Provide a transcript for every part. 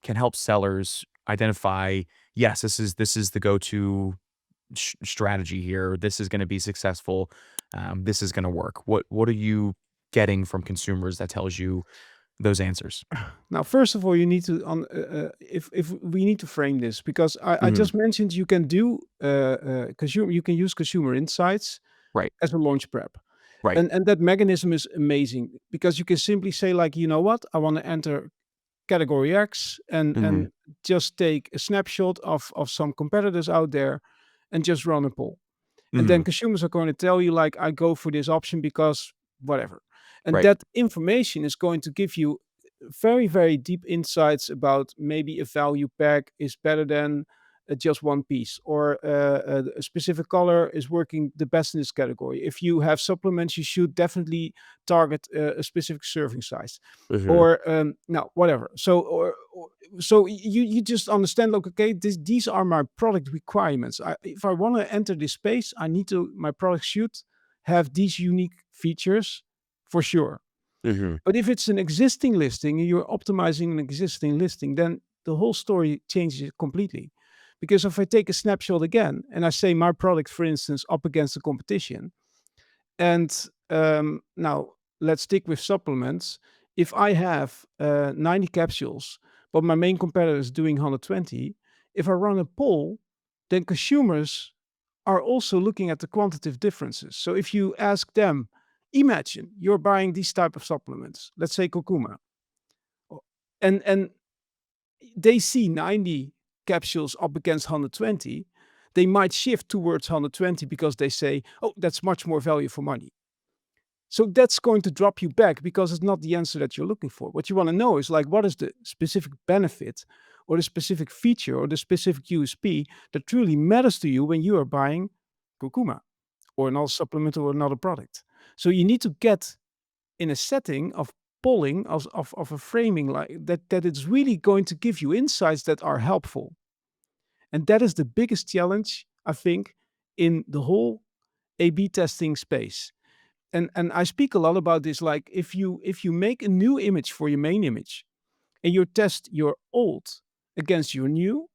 can help sellers identify, yes, this is the go-to strategy here. This is going to be successful. This is going to work. What are you getting from consumers that tells you those answers? Now, first of all, you need to if we need to frame this because I Hmm. just mentioned you can do consumer you can use consumer insights Right. as a launch prep. Right. And that mechanism is amazing because you can simply say like, you know what, I want to enter category X Hmm. and just take a snapshot of some competitors out there and just run a poll. And then Hmm. consumers are going to tell you like, I go for this option because whatever. And Right. that information is going to give you very, very deep insights about maybe a value pack is better than just one piece, or a specific color is working the best in this category. If you have supplements, you should definitely target a specific serving size, Hmm. or now whatever. So, or so you just understand, like, okay, these are my product requirements. If I want to enter this space, I need to my product should have these unique features for sure. Hmm. But if it's an existing listing and you're optimizing an existing listing, then the whole story changes completely. Because if I take a snapshot again and I say my product, for instance, up against the competition, and now let's stick with supplements. If I have 90 capsules, but my main competitor is doing 120, if I run a poll, then consumers are also looking at the quantitative differences. So if you ask them, imagine you're buying these type of supplements, let's say curcuma, o- and they see 90 capsules up against 120, they might shift towards 120 because they say, oh, that's much more value for money. So that's going to drop you back because it's not the answer that you're looking for. What you want to know is like, what is the specific benefit or the specific feature or the specific USP that truly matters to you when you are buying curcuma or another supplement or another product. So you need to get in a setting of polling of a framing like that it's really going to give you insights that are helpful. And that is the biggest challenge, I think, in the whole A/B testing space. And I speak a lot about this. Like if you make a new image for your main image and you test your old against your new,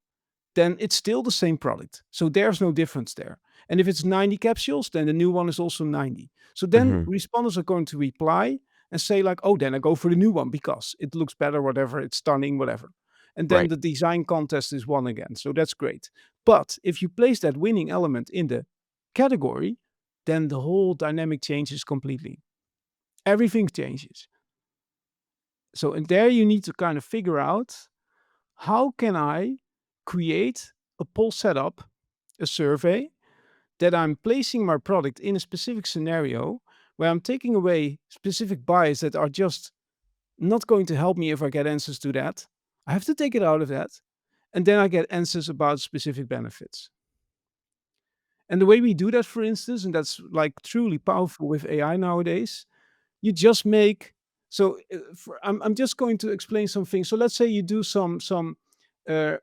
then it's still the same product. So there's no difference there. And if it's 90 capsules, then the new one is also 90. So then Hmm. responders are going to reply and say, like, oh, then I go for the new one because it looks better, whatever, it's stunning, whatever. And then Right. the design contest is won again. So that's great. But if you place that winning element in the category, then the whole dynamic changes completely. Everything changes. So and there you need to kind of figure out how can I create a poll setup, a survey that I'm placing my product in a specific scenario where I'm taking away specific bias that are just not going to help me if I get answers to that. I have to take it out of that. And then I get answers about specific benefits. And the way we do that, for instance, and that's like truly powerful with AI nowadays, you just make so I'm just going to explain something. So let's say you do some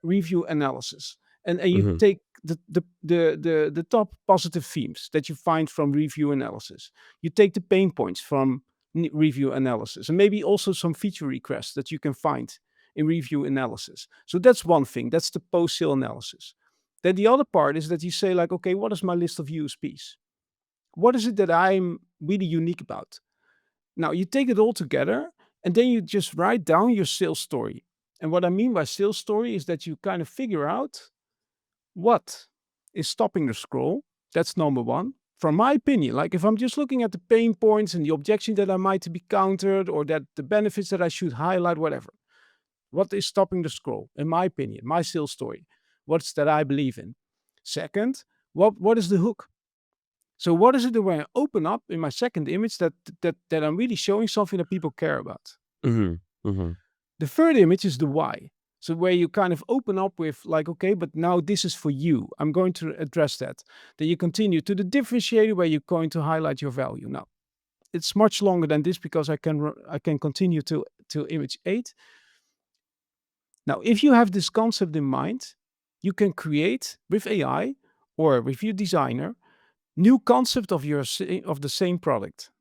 review analysis, and you Hmm. take the top positive themes that you find from review analysis. You take the pain points from review analysis, and maybe also some feature requests that you can find in review analysis. So that's one thing. That's the post sale analysis. Then the other part is that you say like, okay, what is my list of USPs? What is it that I'm really unique about? Now you take it all together and then you just write down your sales story. And what I mean by sales story is that you kind of figure out what is stopping the scroll. That's number one. From my opinion, like if I'm just looking at the pain points and the objection that I might be countered or that the benefits that I should highlight, whatever. What is stopping the scroll? In my opinion, my sales story. What's that I believe in? Second, what is the hook? So what is it that when I open up in my second image that I'm really showing something that people care about? Hmm. Hmm. The third image is the why. So where you kind of open up with like, okay, but now this is for you. I'm going to address that. Then you continue to the differentiator where you're going to highlight your value. Now it's much longer than this because I can continue to image 8. Now if you have this concept in mind, you can create with AI or with your designer new concept of of the same product.